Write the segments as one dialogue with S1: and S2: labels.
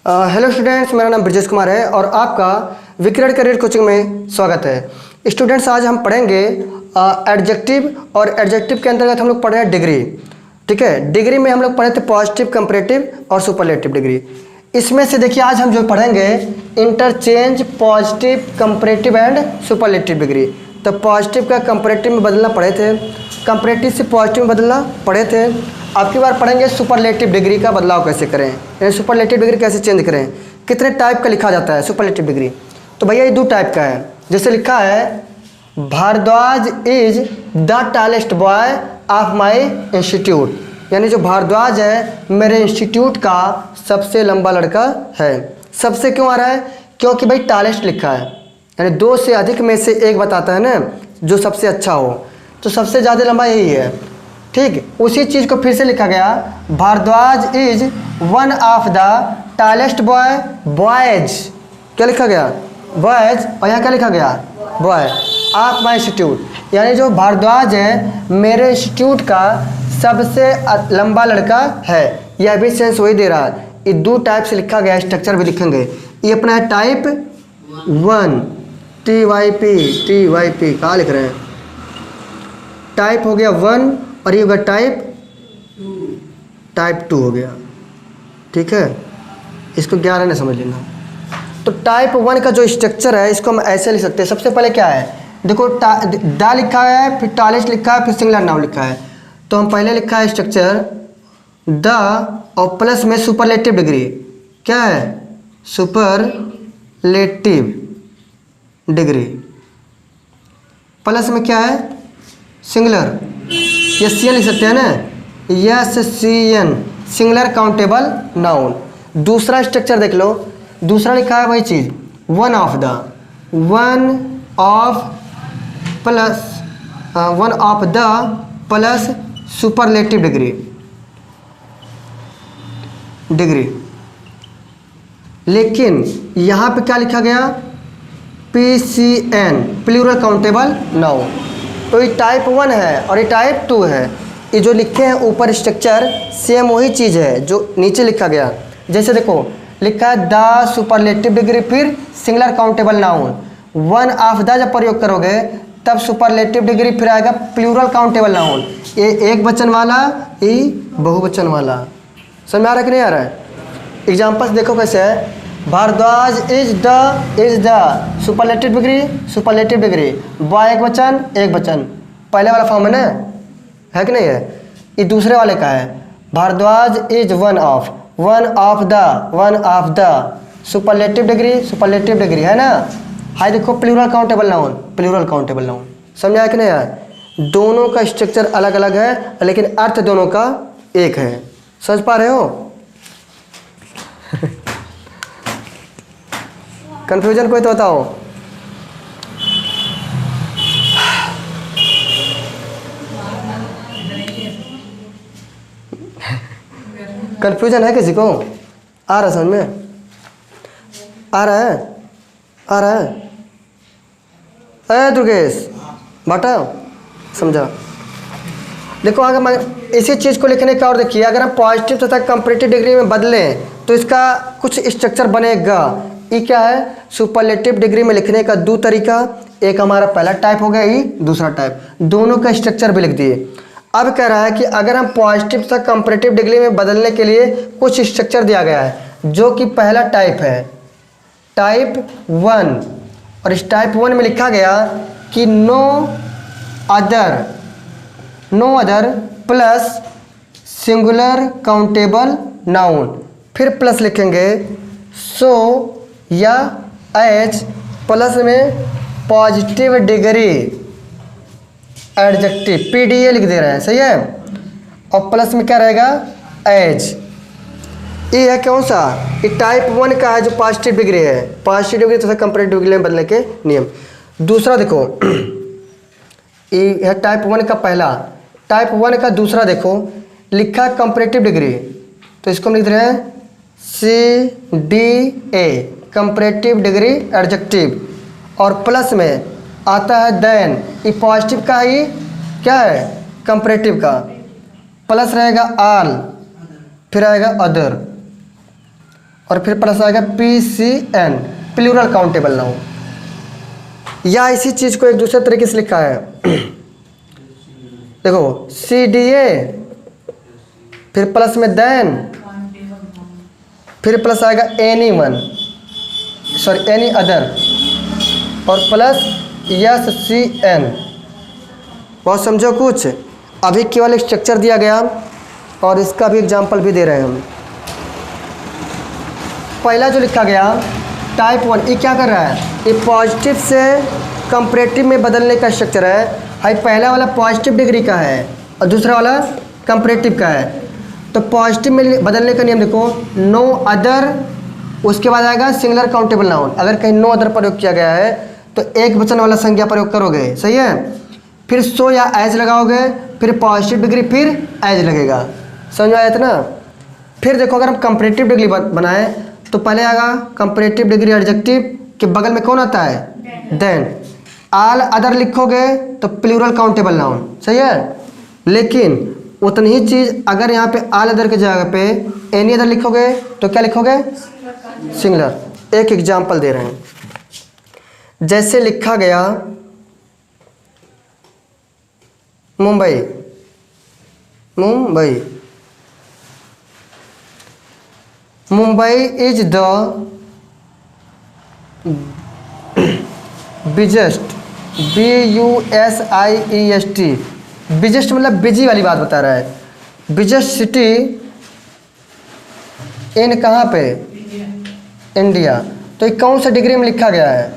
S1: Hello students, मेरा नाम ब्रजेश कुमार है और आपका विक्रय करियर कोचिंग में स्वागत है। स्टूडेंट्स, आज हम पढ़ेंगे एडजेक्टिव और एडजेक्टिव के अंतर्गत हम लोग पढ़ रहे हैं डिग्री। ठीक है, डिग्री में हम लोग पढ़े थे पॉजिटिव, कंपैरेटिव और सुपरलेटिव डिग्री। इसमें से देखिए आज हम जो पढ़ेंगे interchange positive, comparative and superlative degree. तो पॉजिटिव का कंपैरेटिव में बदलना पढ़े थे, कंपैरेटिव से पॉजिटिव में बदलना पढ़े थे। अब की बार पढ़ेंगे सुपरलेटिव डिग्री का बदलाव कैसे करें, यानी सुपरलेटिव डिग्री कैसे चेंज करें, कितने टाइप का लिखा जाता है सुपरलेटिव डिग्री। तो भैया ये दो टाइप का है। जैसे लिखा है Bhardwaj is the tallest boy of my institute, यानी जो भारद्वाज है मेरे इंस्टीट्यूट का सबसे लंबा लड़का है। सबसे क्यों आ रहा है? क्योंकि भाई टॉलेस्ट लिखा है, यानी दो से अधिक में से एक बताता है ना जो सबसे अच्छा हो, तो सबसे ज़्यादा लंबा यही है। ठीक, उसी चीज़ को फिर से लिखा गया Bhardwaj is one of the tallest boy boys. क्या लिखा गया? बॉयज। और यहाँ क्या लिखा गया? बॉय ऑफ माई इंस्टीट्यूट, यानी जो भारद्वाज है मेरे इंस्टीट्यूट का सबसे लंबा लड़का है। यह भी सेंस वही दे रहा है। ये दो टाइप से लिखा गया, स्ट्रक्चर भी लिखेंगे। ये अपना है टाइप 1 TYP कहाँ लिख रहे हैं? टाइप हो गया 1 और ये होगा टाइप 2 हो गया। ठीक है, इसको 11 ने समझ लेना। तो टाइप 1 का जो स्ट्रक्चर है इसको हम ऐसे लिख सकते हैं। सबसे पहले क्या है, देखो दा लिखा है, फिर टॉलेस्ट लिखा है, फिर सिंगुलर नाउन लिखा है। तो हम पहले लिखा है स्ट्रक्चर द और प्लस में सुपरलेटिव डिग्री। क्या है? Superlative degree. प्लस में क्या है? सिंगुलर, ये सी एन लिख सकते हैं ना, yes C N, singular countable noun. दूसरा स्ट्रक्चर देख लो, दूसरा लिखा है वही चीज़ one of the plus superlative degree. लेकिन यहाँ पे क्या लिखा गया? PCN, plural countable noun. तो ये टाइप 1 है और ये टाइप 2 है। ये जो लिखे हैं ऊपर स्ट्रक्चर सेम वही चीज़ है जो नीचे लिखा गया। जैसे देखो लिखा है द सुपरलेटिव डिग्री, फिर singular countable noun. One of the जब प्रयोग करोगे तब सुपरलेटिव डिग्री, फिर आएगा प्लूरल काउंटेबल नाउन। ये एक वचन वाला, ये बहुवचन वाला। समझ में आ रहा है कि नहीं आ रहा है? एग्जाम्पल्स देखो कैसे है। Bhardwaj is the superlative degree. Boy एक वचन, पहले वाला फॉर्म है ना, है कि नहीं है? ये दूसरे वाले का है Bhardwaj is one of the superlative degree है ना। हाय देखो प्लूरल काउंटेबल नाउन। समझ आया कि नहीं यार? दोनों का स्ट्रक्चर अलग अलग है लेकिन अर्थ दोनों का एक है। समझ पा रहे हो? कंफ्यूजन कोई तो बताओ। कंफ्यूजन है किसी को? आ रहा समझ में? आ रहा है? दुर्गेश बाटा समझा। देखो अगर मैं इसी चीज़ को लिखने का और देखिए, अगर हम पॉजिटिव तथा कंपैरेटिव डिग्री में बदलें तो इसका कुछ स्ट्रक्चर बनेगा। ये क्या है? सुपरलेटिव डिग्री में लिखने का दो तरीका, एक हमारा पहला टाइप हो गया, ये दूसरा टाइप। दोनों का स्ट्रक्चर भी लिख दिए। अब कह रहा है कि अगर हम पॉजिटिव तथा कंपैरेटिव डिग्री में बदलने के लिए कुछ स्ट्रक्चर दिया गया है, जो कि पहला टाइप है टाइप 1। और इस टाइप 1 में लिखा गया कि no other plus singular countable noun, फिर प्लस लिखेंगे सो या एच, प्लस में पॉजिटिव डिग्री एडजेक्टिव PDA लिख दे रहे हैं, सही है। और प्लस में क्या रहेगा? एज। ये है कौन सा? ये टाइप 1 का है जो पॉजिटिव डिग्री है। पॉजिटिव डिग्री तथा कंपैरेटिव डिग्री में बदलने के नियम। दूसरा देखो, ये है टाइप 1 का पहला। टाइप 1 का दूसरा देखो लिखा कंपैरेटिव डिग्री, तो इसको हम लिख रहे हैं CDA, कंपैरेटिव डिग्री एडजेक्टिव। और प्लस में आता है देन, ये पॉजिटिव का ही क्या है? कंपैरेटिव का। प्लस रहेगा ऑल, फिर आएगा अदर। और फिर प्लस आएगा PCN, प्लूरल काउंटेबल नाउन। या इसी चीज़ को एक दूसरे तरीके से लिखा है, देखो CDA, फिर प्लस में देन, फिर प्लस आएगा एनी अदर, और प्लस SCN। बहुत समझो कुछ। अभी केवल एक स्ट्रक्चर दिया गया और इसका भी एग्जाम्पल भी दे रहे हैं हम। पहला जो लिखा गया टाइप 1, ये क्या कर रहा है, ये पॉजिटिव से कंपैरेटिव में बदलने का स्ट्रक्चर है। हाई पहला वाला पॉजिटिव डिग्री का है और दूसरा वाला कंपैरेटिव का है। तो पॉजिटिव में बदलने का नियम देखो, नो अदर, उसके बाद आएगा सिंगुलर काउंटेबल नाउन। अगर कहीं नो अदर प्रयोग किया गया है तो एक वचन वाला संज्ञा प्रयोग करोगे, सही है। फिर सो या एज लगाओगे, फिर पॉजिटिव डिग्री, फिर एज लगेगा। समझ में आया था ना। फिर देखो अगर हम कंपैरेटिव डिग्री बनाएं तो पहले आएगा कंपैरेटिव डिग्री एडजेक्टिव के बगल में कौन आता है, देन। ऑल अदर लिखोगे तो प्लूरल काउंटेबल नाउन, सही है। लेकिन उतनी ही चीज़ अगर यहाँ पे ऑल अदर की जगह पे एनी अदर लिखोगे तो क्या लिखोगे, सिंगुलर। एक एग्जाम्पल दे रहे हैं, जैसे लिखा गया Mumbai, Mumbai is the busiest, BUSIEST, busiest मतलब बिजी वाली बात बता रहा है। बिजेस्ट सिटी इन कहाँ पे, इंडिया। तो ये कौन सा डिग्री में लिखा गया है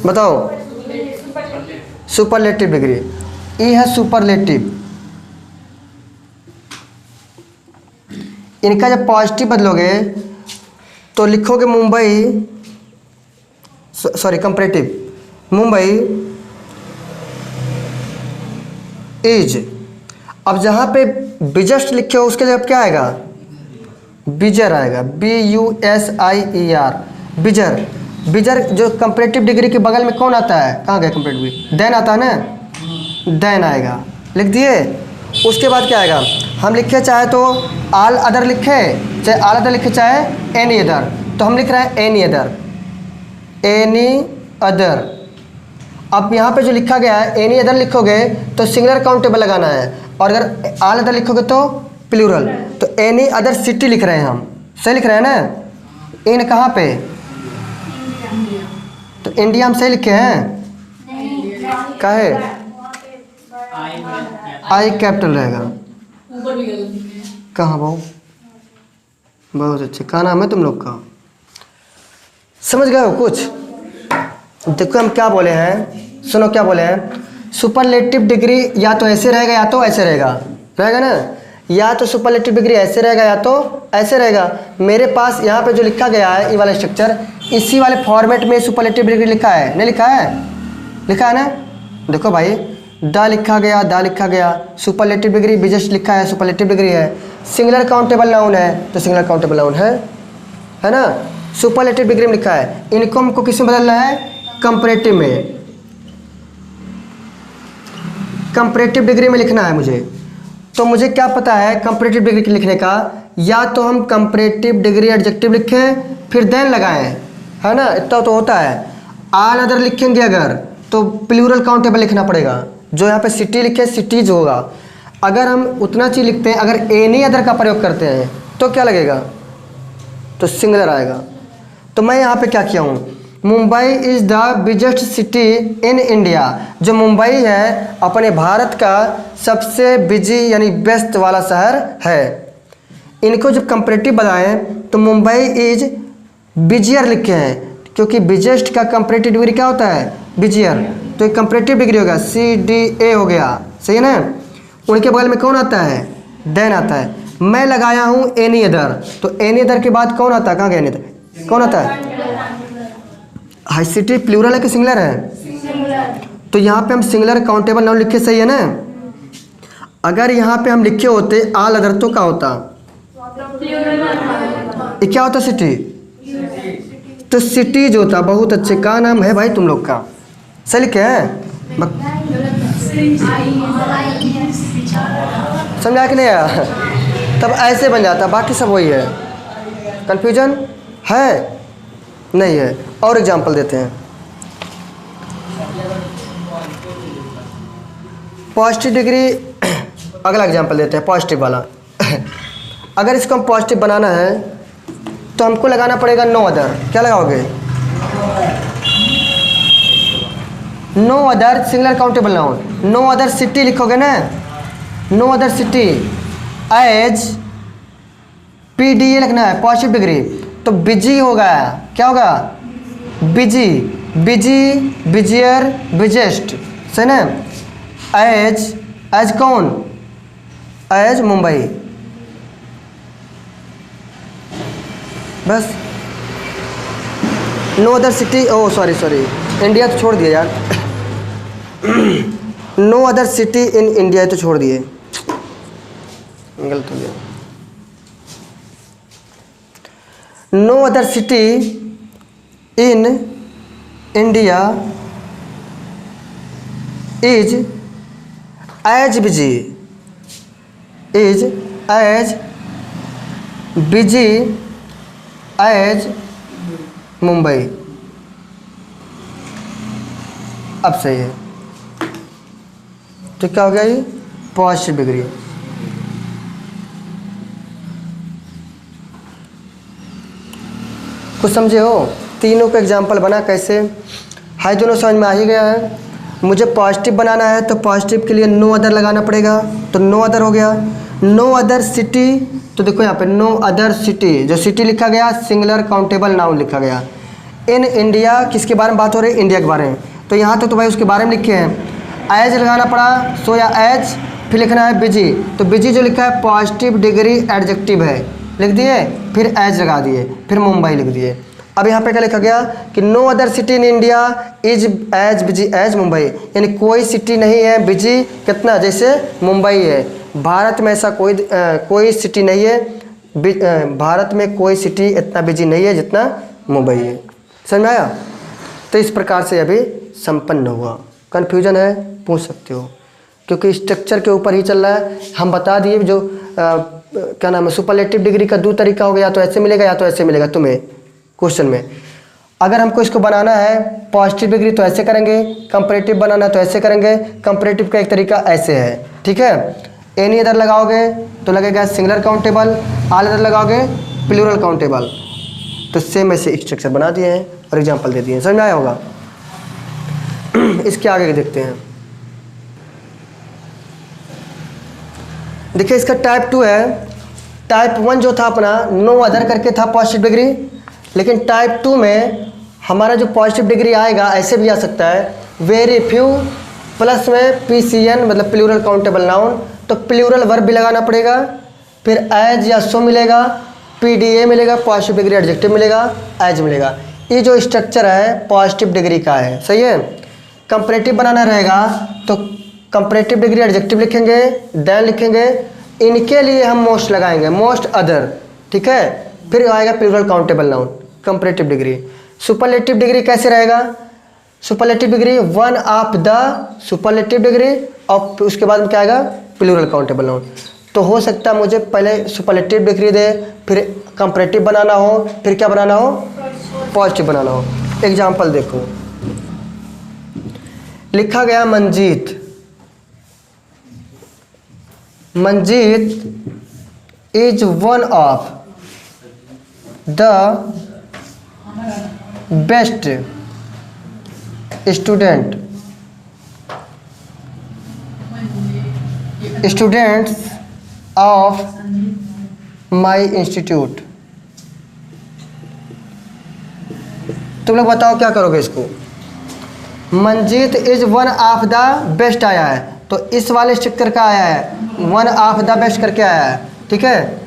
S1: बताओ, सुपरलेटिव डिग्री। ये है सुपरलेटिव। इनका जब पॉजिटिव बदलोगे तो लिखोगे Mumbai, sorry comparative, Mumbai is. अब जहाँ पे बिजेस्ट लिखे हो उसके जगह क्या आएगा, बिजर आएगा, BUSIER, बिजर। बिजर जो कंपैरेटिव डिग्री के बगल में कौन आता है, कहाँ गया कंपैरेटिव डिग्री, देन आता है ना, देन आएगा, लिख दिए। उसके बाद क्या आएगा, हम लिखे चाहे तो ऑल अदर लिखे, चाहे ऑल अदर लिखे, चाहे एनी अदर। तो हम लिख रहे हैं एनी अदर, एनी अदर। अब यहाँ पे जो लिखा गया है एनी अदर लिखोगे तो सिंगुलर काउंटेबल लगाना है, और अगर ऑल अदर लिखोगे तो प्लूरल। तो एनी अदर सिटी लिख रहे हैं हम, सही लिख रहे हैं ना। इन कहाँ पे, तो इंडिया हम सही लिखे हैं, क्या है, आई कैपिटल रहेगा। कहाँ भाऊ, बहुत अच्छे, कहाँ नाम है तुम लोग का, समझ गए हो कुछ। देखो हम क्या बोले हैं, सुनो क्या बोले हैं। सुपरलेटिव डिग्री या तो ऐसे रहेगा या तो ऐसे रहेगा ना, या तो सुपरलेटिव डिग्री ऐसे रहेगा या तो ऐसे रहेगा। मेरे पास यहाँ पे जो लिखा गया है ये वाला स्ट्रक्चर, इसी वाले फॉर्मेट में सुपरलेटिव डिग्री लिखा है, नहीं लिखा है, लिखा है ना। देखो भाई, द लिखा गया, दा लिखा गया, सुपरलेटिव डिग्री बिजेस्ट लिखा है, सुपरलेटिव डिग्री है। सिंगुलर काउंटेबल नाउन है तो सिंगुलर काउंटेबल नाउन है ना। सुपरलेटिव डिग्री में लिखा है, इनको हमको किस में बदलना है, कंपैरेटिव में, कंपैरेटिव डिग्री में लिखना है मुझे। तो मुझे क्या पता है कंपैरेटिव डिग्री लिखने का, या तो हम कंपैरेटिव डिग्री एडजेक्टिव लिखें फिर देन लगाएं, है ना, इतना तो होता है। ऑल अदर लिखेंगे अगर तो प्लूरल काउंटेबल लिखना पड़ेगा, जो यहाँ पे सिटी लिखे सिटीज होगा। अगर हम उतना चीज़ लिखते हैं, अगर एनी अदर का प्रयोग करते हैं तो क्या लगेगा, तो सिंगुलर आएगा। तो मैं यहाँ पे क्या किया हूँ, Mumbai is the busiest city in India. जो मुंबई है अपने भारत का सबसे बिजी यानी व्यस्त वाला शहर है। इनको जब कंपैरेटिव बनाएं तो मुंबई इज बिजियर लिखे हैं, क्योंकि बिजेस्ट का कंपैरेटिव डिग्री क्या होता है, बिजियर। तो एक कंपैरेटिव डिग्री होगा, CDA हो गया, सही है ना। उनके बगल में कौन आता है, देन आता है। मैं लगाया हूँ एनी अदर, तो एनी अदर के बाद कौन आता है, कहाँ गया एनी अदर, कौन आता है, हाई सिटी प्लूरल है कि सिंगुलर है। तो यहाँ पे हम सिंगुलर काउंटेबल नाउन लिखे, सही है ना। अगर यहाँ पे हम लिखे होते ऑल अदर तो क्या होता, ये क्या होता, सिटी, तो सिटीज होता। बहुत अच्छे, का नाम है भाई तुम लोग का, सही लिखे हैं, समझा कि नहीं आया, तब ऐसे बन जाता, बाकी सब वही है। कन्फ्यूजन है? नहीं है। और एग्जाम्पल देते हैं। पॉजिटिव डिग्री, अगला एग्जाम्पल देते हैं पॉजिटिव वाला। अगर इसको हम पॉजिटिव बनाना है तो हमको लगाना पड़ेगा नो अदर। क्या लगाओगे? No other singular countable noun. No other city लिखोगे ना, no other city as PDA लिखना है, पॉजिटिव डिग्री। तो बिजी होगा, क्या होगा? बिजी, बिजी, बिजियर, बिजेस्ट, सही ना? एज, एज कौन? एज मुंबई। बस। No other city, oh sorry India तो छोड़ दिया यार। No other city in India तो छोड़ दिए, गलत हो गया। No other city in India is as busy, is as busy as Mumbai. अब सही है। तो क्या हो गया ये? Positive degree. कुछ समझे हो? तीनों का एग्जाम्पल बना कैसे? हाई दोनों समझ में आ ही गया है। मुझे पॉजिटिव बनाना है तो पॉजिटिव के लिए नो अदर लगाना पड़ेगा, तो नो अदर हो गया। नो अदर सिटी, तो देखो यहाँ पे नो अदर सिटी, जो सिटी लिखा गया सिंगुलर काउंटेबल नाउन लिखा गया। इन इंडिया किसके बारे में बात हो रही है? इंडिया के बारे में। तो यहाँ तो भाई उसके बारे में लिखे हैं, एज लगाना पड़ा, सो या एज, फिर लिखना है बिजी। तो बिजी जो लिखा है पॉजिटिव डिग्री एडजेक्टिव है, लिख दिए, फिर एज लगा दिए, फिर मुंबई लिख दिए। अब यहाँ पे क्या लिखा गया कि no other city in India is as busy as Mumbai, यानी कोई सिटी नहीं है बिजी कितना जैसे मुंबई है। भारत में ऐसा कोई सिटी नहीं है, भारत में कोई सिटी इतना बिजी नहीं है जितना मुंबई है। समझ में आया? तो इस प्रकार से अभी संपन्न हुआ। कन्फ्यूजन है पूछ सकते हो, क्योंकि स्ट्रक्चर के ऊपर ही चल रहा है। हम बता दिए जो क्या नाम है, सुपरलेटिव डिग्री का दो तरीका हो गया, या तो ऐसे मिलेगा या तो ऐसे मिलेगा तुम्हें क्वेश्चन में। अगर हमको इसको बनाना है पॉजिटिव डिग्री तो ऐसे करेंगे, कंपैरेटिव बनाना है तो ऐसे करेंगे। कंपैरेटिव का एक तरीका ऐसे है, ठीक है? एनी अदर लगाओगे तो लगेगा सिंगुलर काउंटेबल, ऑल अदर लगाओगे प्लूरल काउंटेबल। तो सेम ऐसे स्ट्रक्चर बना दिए हैं और एग्जांपल दे दिए हैं। समझ में आया होगा? इसके आगे देखते हैं। देखिए इसका टाइप 2 है। टाइप 1 जो था अपना नो अदर करके था पॉजिटिव डिग्री, लेकिन टाइप 2 में हमारा जो पॉजिटिव डिग्री आएगा ऐसे भी आ सकता है, वेरी फ्यू प्लस में PCN मतलब प्लूरल काउंटेबल नाउन। तो प्लूरल वर्ब भी लगाना पड़ेगा, फिर एज या सो मिलेगा, PDA मिलेगा, पॉजिटिव डिग्री एडजेक्टिव मिलेगा, एज मिलेगा। ये जो स्ट्रक्चर है पॉजिटिव डिग्री का है, सही है? कंपैरेटिव बनाना रहेगा तो कंपैरेटिव डिग्री एडजेक्टिव लिखेंगे, देन लिखेंगे, इनके लिए हम मोस्ट लगाएंगे, मोस्ट अदर, ठीक है? फिर आएगा plural countable noun, comparative degree. Superlative degree कैसे रहेगा? Superlative degree one of the superlative degree और उसके बाद में क्या आएगा? Plural countable noun. तो हो सकता है मुझे पहले सुपरलेटिव डिग्री दे, फिर कंपैरेटिव बनाना हो, फिर क्या बनाना हो? पॉजिटिव बनाना हो। एग्जाम्पल देखो, लिखा गया Manjeet. Manjeet is one of the best students of my institute. तुम लोग बताओ क्या करोगे इसको? Manjeet is one of the best आया है, तो इस वाले स्ट्रक्चर का आया है, वन ऑफ द बेस्ट करके आया है, ठीक है?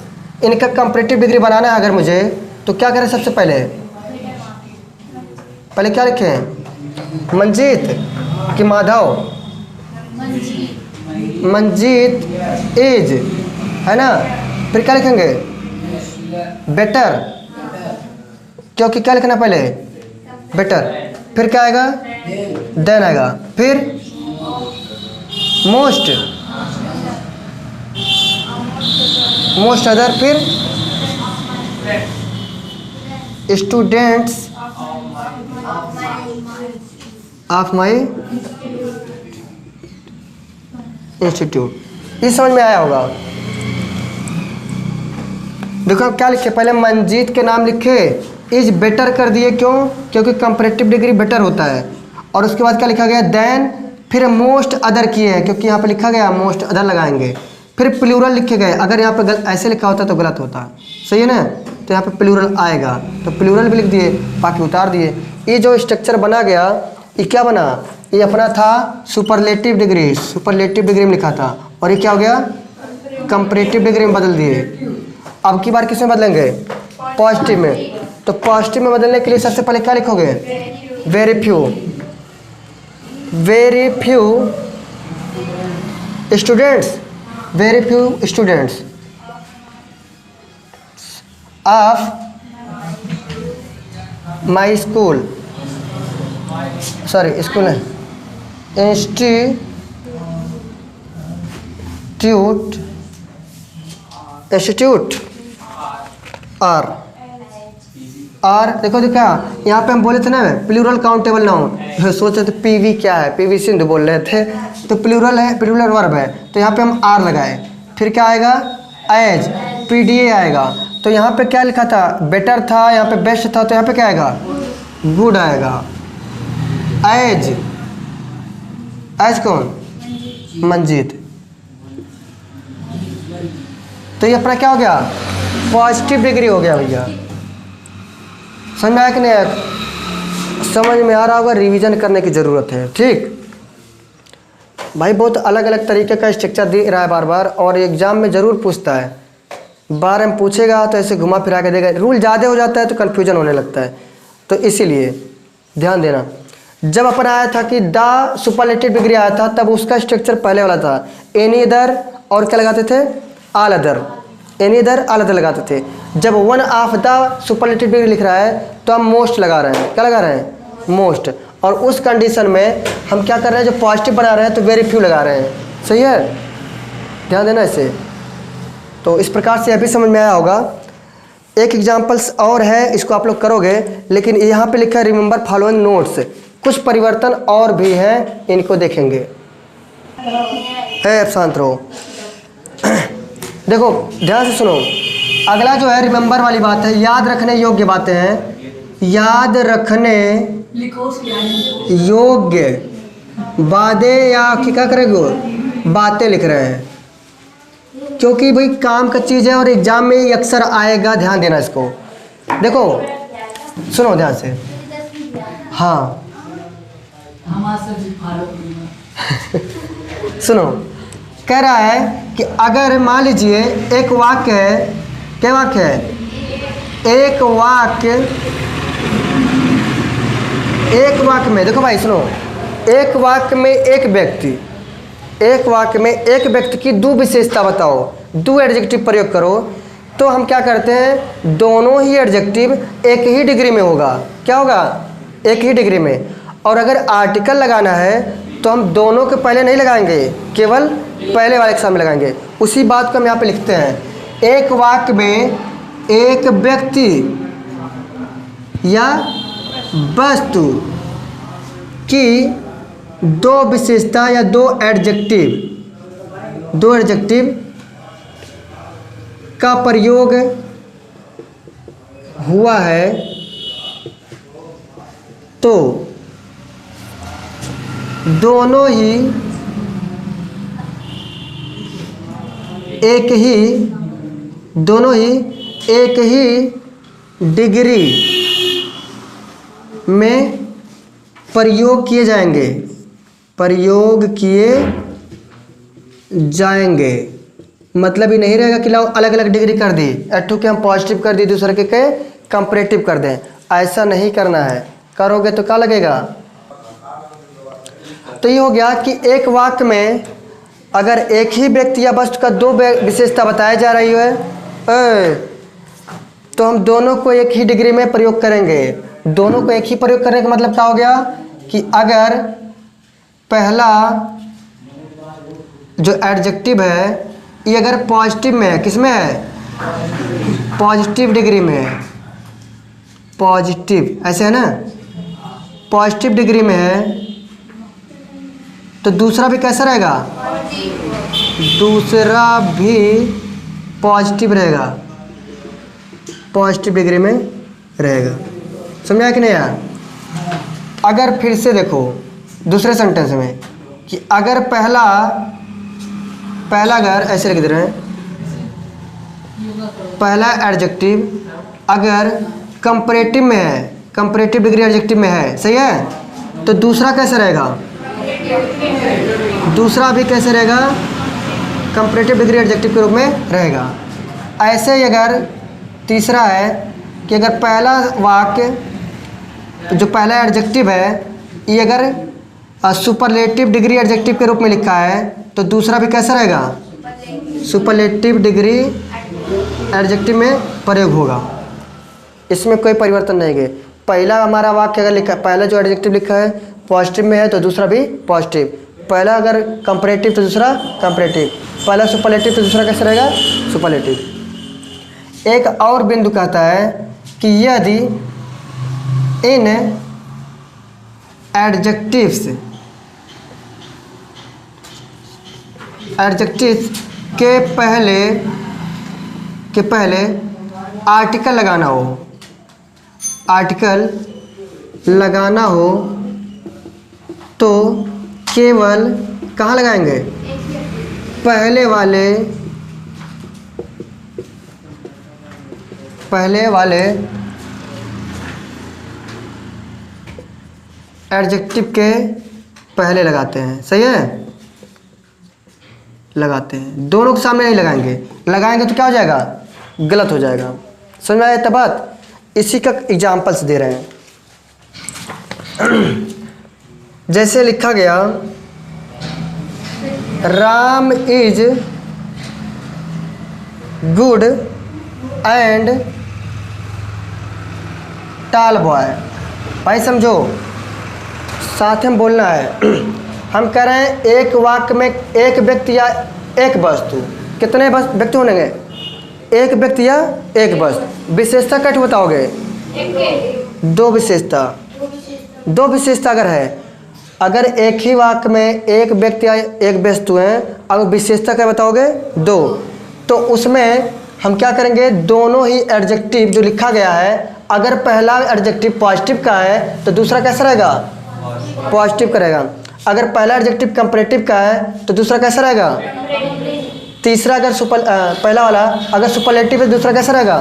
S1: इनका कंपैरेटिव डिग्री बनाना है अगर मुझे, तो क्या करें? सबसे पहले क्या लिखें? मंजीत कि माधव? मंजीत इज, है ना? फिर क्या लिखेंगे? बेटर, क्योंकि क्या लिखना पहले? बेटर। फिर क्या आएगा? देन आएगा, फिर मोस्ट, मोस्ट अदर, फिर स्टूडेंट्स ऑफ माई इंस्टीट्यूट। ये समझ में आया होगा। देखो अब क्या लिखे, पहले मंजीत के नाम लिखे, इज बेटर कर दिए, क्यों? क्योंकि कंपैरेटिव डिग्री बेटर होता है। और उसके बाद क्या लिखा गया, देन, फिर मोस्ट अदर किए हैं क्योंकि यहाँ पे लिखा गया मोस्ट अदर लगाएंगे। फिर प्लूरल लिखे गए, अगर यहाँ पे ऐसे लिखा होता तो गलत होता, सही है ना, तो यहाँ पे प्लूरल आएगा, तो प्लूरल भी लिख दिए, बाकी उतार दिए। ये जो स्ट्रक्चर बना गया, ये क्या बना, ये अपना था सुपरलेटिव डिग्री, सुपरलेटिव डिग्री में लिखा था, और ये क्या हो गया, कंपैरेटिव डिग्री में बदल दिए। अब की बार किस में बदलेंगे, पॉजिटिव में। तो पॉजिटिव में बदलने के लिए सबसे पहले क्या लिखोगे, very few, very few students, very few students of my school, sorry school है, इंस्टीट्यूट आर देखो देखा, यहाँ पे हम बोले थे ना प्लूरल काउंटेबल नाउन, सोच रहे थे पीवी क्या है, पीवी सिंधु बोल रहे थे, तो प्लूरल है, प्लूरल वर्ब है, तो यहाँ पे हम आर लगाए। फिर क्या आएगा, एज, पीडीए आएगा। तो यहाँ पे क्या लिखा था, बेटर था, यहाँ पे बेस्ट था, तो यहाँ पे क्या आएगा, गुड आएगा। एज, एज कौन, मंजीत। तो ये अपना क्या हो गया, पॉजिटिव डिग्री हो गया भैया। समझ में आया कि नहीं आया? समझ में आ रहा होगा, रिवीजन करने की ज़रूरत है। ठीक भाई, बहुत अलग अलग तरीके का स्ट्रक्चर दे रहा है बार बार, और एग्जाम में ज़रूर पूछता है, बार में पूछेगा तो ऐसे घुमा फिरा के देगा। रूल ज़्यादा हो जाता है तो कन्फ्यूजन होने लगता है, तो इसीलिए ध्यान देना। जब अपन आया था कि द सुपरलेटिव डिग्री आया था, तब उसका स्ट्रक्चर पहले वाला था, एनी अदर और क्या लगाते थे, all other, any other all other लगाते थे। जब one of the superlative degree लिख रहा है तो हम मोस्ट लगा रहे हैं, क्या लगा रहे हैं, मोस्ट। और उस कंडीशन में हम क्या कर रहे हैं, जो पॉजिटिव बना रहे हैं तो वेरी फ्यू लगा रहे हैं, सही है, ध्यान देना इसे। तो इस प्रकार से यह भी समझ में आया होगा। एक एग्जाम्पल्स और है, इसको आप लोग करोगे, लेकिन यहाँ पे लिखा है रिमेंबर फॉलोइंग नोट्स, कुछ परिवर्तन और भी हैं, इनको देखेंगे। है, शांत रहो। देखो ध्यान से सुनो, अगला जो है रिमेंबर वाली बात है, याद रखने योग्य बातें हैं, याद रखने योग्य बातें, या क्या करेंगे, बातें लिख रहे हैं, क्योंकि भाई काम का चीज़ है और एग्जाम में ये अक्सर आएगा, ध्यान देना इसको। देखो सुनो ध्यान से, हाँ सुनो, कह रहा है कि अगर मान लीजिए एक वाक्य है, क्या वाक्य है, एक वाक्य में, देखो भाई सुनो, एक वाक्य में एक व्यक्ति की दो विशेषता बताओ, दो एडजेक्टिव प्रयोग करो, तो हम क्या करते हैं, दोनों ही एडजेक्टिव एक ही डिग्री में होगा, क्या होगा, एक ही डिग्री में। और अगर आर्टिकल लगाना है तो हम दोनों के पहले नहीं लगाएंगे, केवल पहले वाले के सामने लगाएंगे। उसी बात को हम यहाँ पे लिखते हैं, एक वाक्य में एक व्यक्ति या वस्तु की दो विशेषता या दो एडजेक्टिव का प्रयोग हुआ है, तो दोनों ही एक ही डिग्री में प्रयोग किए जाएंगे। मतलब ही नहीं रहेगा कि लाओ अलग अलग डिग्री कर दी, एटू के हम पॉजिटिव कर दी, दूसरे के कंपैरेटिव कर दें, ऐसा नहीं करना है। करोगे तो क्या लगेगा। तो ये हो गया कि एक वाक्य में अगर एक ही व्यक्ति या वस्तु का दो विशेषता बताई जा रही है, तो हम दोनों को एक ही डिग्री में प्रयोग करेंगे। दोनों को एक ही प्रयोग करने का मतलब क्या हो गया कि अगर पहला जो एडजेक्टिव है ये अगर पॉजिटिव में है, किस में है, पॉजिटिव डिग्री में है, पॉजिटिव, ऐसे है ना, पॉजिटिव डिग्री में है तो दूसरा भी कैसा रहेगा, दूसरा भी पॉजिटिव रहेगा, पॉजिटिव डिग्री में रहेगा। समझा कि नहीं यार? अगर फिर से देखो दूसरे सेंटेंस में कि अगर पहला अगर ऐसे लिख दे रहे हैं, पहला एडजेक्टिव अगर कंपैरेटिव में है, कंपैरेटिव डिग्री एडजेक्टिव में है, सही है, तो दूसरा कैसे रहेगा, दूसरा भी कैसे रहेगा, कंपैरेटिव डिग्री एडजेक्टिव के रूप में रहेगा। ऐसे ही अगर तीसरा है कि अगर पहला वाक्य जो पहला एडजेक्टिव है ये अगर सुपरलेटिव डिग्री एडजेक्टिव के रूप में लिखा है तो दूसरा भी कैसा रहेगा, सुपरलेटिव डिग्री एडजेक्टिव में प्रयोग होगा। इसमें कोई परिवर्तन नहीं है। पहला हमारा वाक्य अगर लिखा, पहला जो एडजेक्टिव लिखा है पॉजिटिव में है तो दूसरा भी पॉजिटिव, पहला अगर कंपैरेटिव तो दूसरा कंपैरेटिव, पहला सुपरलेटिव तो दूसरा कैसा रहेगा, सुपरलेटिव। एक और बिंदु कहता है कि यदि इन एडजेक्टिव्स के पहले आर्टिकल लगाना हो, आर्टिकल लगाना हो तो केवल कहाँ लगाएंगे, पहले वाले एडजेक्टिव के पहले लगाते हैं, सही है, लगाते हैं, दोनों के सामने नहीं लगाएंगे, लगाएंगे तो क्या हो जाएगा, गलत हो जाएगा। समझ में आया तब बात? इसी का एग्जाम्पल्स दे रहे हैं। जैसे लिखा गया राम इज गुड एंड टाल बॉय। भाई समझो, साथ में बोलना है। हम कह रहे हैं एक वाक्य में एक व्यक्ति या एक वस्तु, कितने व्यक्ति होंगे, एक व्यक्ति या एक वस्तु। विशेषता कैसे बताओगे, दो विशेषता, दो विशेषता अगर है, अगर एक ही वाक्य में एक व्यक्ति या एक वस्तु है, अगर विशेषता क्या बताओगे, दो, तो उसमें हम क्या करेंगे, दोनों ही एडजेक्टिव जो लिखा गया है, अगर पहला एडजेक्टिव पॉजिटिव का है तो दूसरा कैसा रहेगा, पॉजिटिव करेगा। अगर पहला एडजेक्टिव कंपैरेटिव का है तो दूसरा कैसा रहेगा, तीसरा अगर पहला वाला अगर सुपरलेटिव है दूसरा कैसा रहेगा,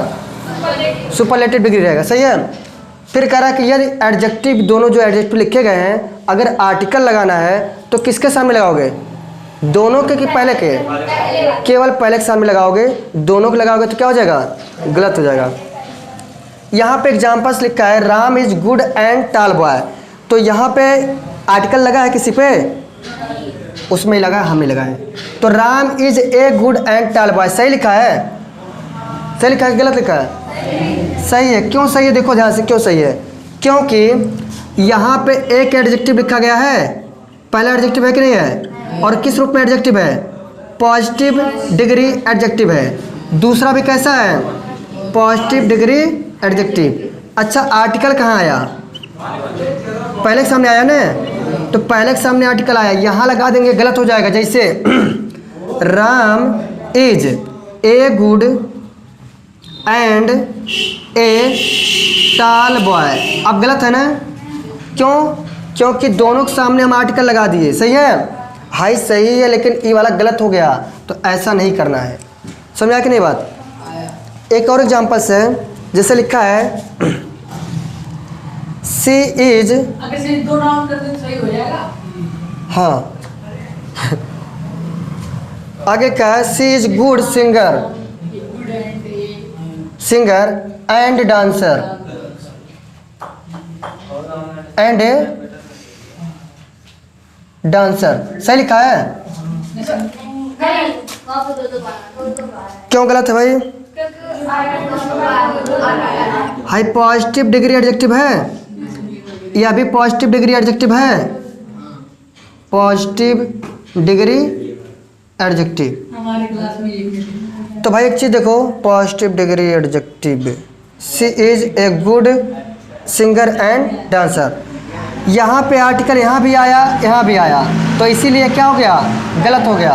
S1: सुपरलेटिव डिग्री रहेगा, सही है। फिर कह रहा है कि यदि एडजेक्टिव, दोनों जो एडजेक्टिव लिखे गए हैं, अगर आर्टिकल लगाना है तो किसके सामने लगाओगे, दोनों के कि पहले के, केवल पहले के सामने लगाओगे, दोनों के लगाओगे तो क्या हो जाएगा, गलत हो जाएगा। यहाँ पे एग्जाम्पल्स लिखा है राम इज गुड एंड टाल बॉय, तो यहाँ पे आर्टिकल लगा है किसी पे, उसमें ही लगा, हमें लगा है, तो Ram is a good and टाल बॉय सही लिखा है, सही लिखा है, गलत लिखा है, सही है। क्यों सही है, देखो ध्यान से, क्यों सही है, क्योंकि यहाँ पे एक एडजेक्टिव लिखा गया है, पहला एडजेक्टिव है कि नहीं है, और किस रूप में एडजेक्टिव है, पॉजिटिव डिग्री एडजेक्टिव है, दूसरा भी कैसा है, पॉजिटिव डिग्री एडजेक्टिव। अच्छा आर्टिकल कहाँ आया, पहले के सामने आया ना, तो पहले के सामने आर्टिकल आया, यहाँ लगा देंगे, गलत हो जाएगा। जैसे Ram is a good and a tall boy, अब गलत है ना, क्यों, क्योंकि दोनों के सामने हम आर्टिकल लगा दिए, सही है, हाई सही है, लेकिन ये वाला गलत हो गया, तो ऐसा नहीं करना है। समझा कि नहीं बात? एक और एग्जाम्पल्स है, जैसे लिखा है सी इज,
S2: अगर सिर्फ दो नाउन कर दे तो सही हो जाएगा।
S1: हाँ आगे क्या है, C is good singer and dancer and dancer, सही लिखा है, क्यों गलत है भाई, हाई पॉजिटिव डिग्री एडजेक्टिव है, यह भी पॉजिटिव डिग्री एडजेक्टिव है, पॉजिटिव डिग्री एडजेक्टिव।
S2: हमारे क्लास में एक
S1: तो भाई एक चीज़ देखो, positive degree adjective, she is a good singer and dancer. यहाँ पे आर्टिकल यहाँ भी आया, तो इसीलिए क्या हो गया, गलत हो गया।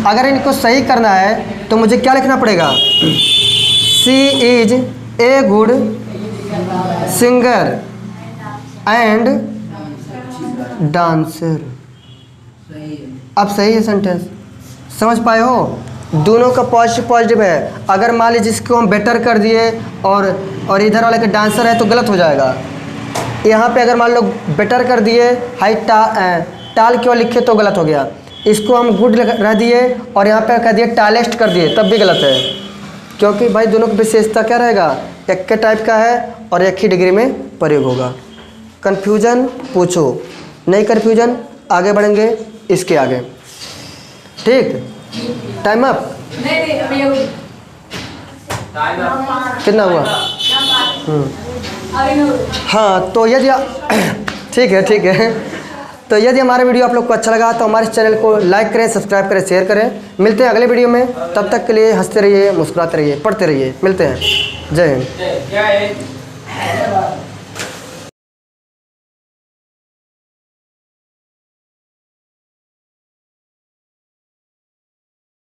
S1: अगर इनको सही करना है तो मुझे क्या लिखना पड़ेगा, she is a good singer and dancer. अब सही है सेंटेंस, समझ पाए हो? दोनों का पॉजिटिव है। अगर मान लीजिए जिसको हम बेटर कर दिए और इधर वाले के डांसर है तो गलत हो जाएगा। यहाँ पे अगर मान लो बेटर कर दिए, हाई टाल क्यों लिखे तो गलत हो गया। इसको हम गुड रह दिए और यहाँ पे कह दिए टालेस्ट कर दिए तब भी गलत है, क्योंकि भाई दोनों की विशेषता क्या रहेगा, एक के टाइप का है और एक ही डिग्री में प्रयोग होगा। कन्फ्यूजन पूछो, नहीं कन्फ्यूजन आगे बढ़ेंगे इसके आगे। ठीक, टाइम अप।
S2: नहीं अभी अभी
S1: कितना हुआ? हाँ, तो यदि ठीक है। तो यदि हमारा वीडियो आप लोग को अच्छा लगा तो हमारे चैनल को लाइक करें, सब्सक्राइब करें, शेयर करें। मिलते हैं अगले वीडियो में, तब तक के लिए हंसते रहिए, मुस्कुराते रहिए, पढ़ते रहिए। मिलते हैं। जय हिंद।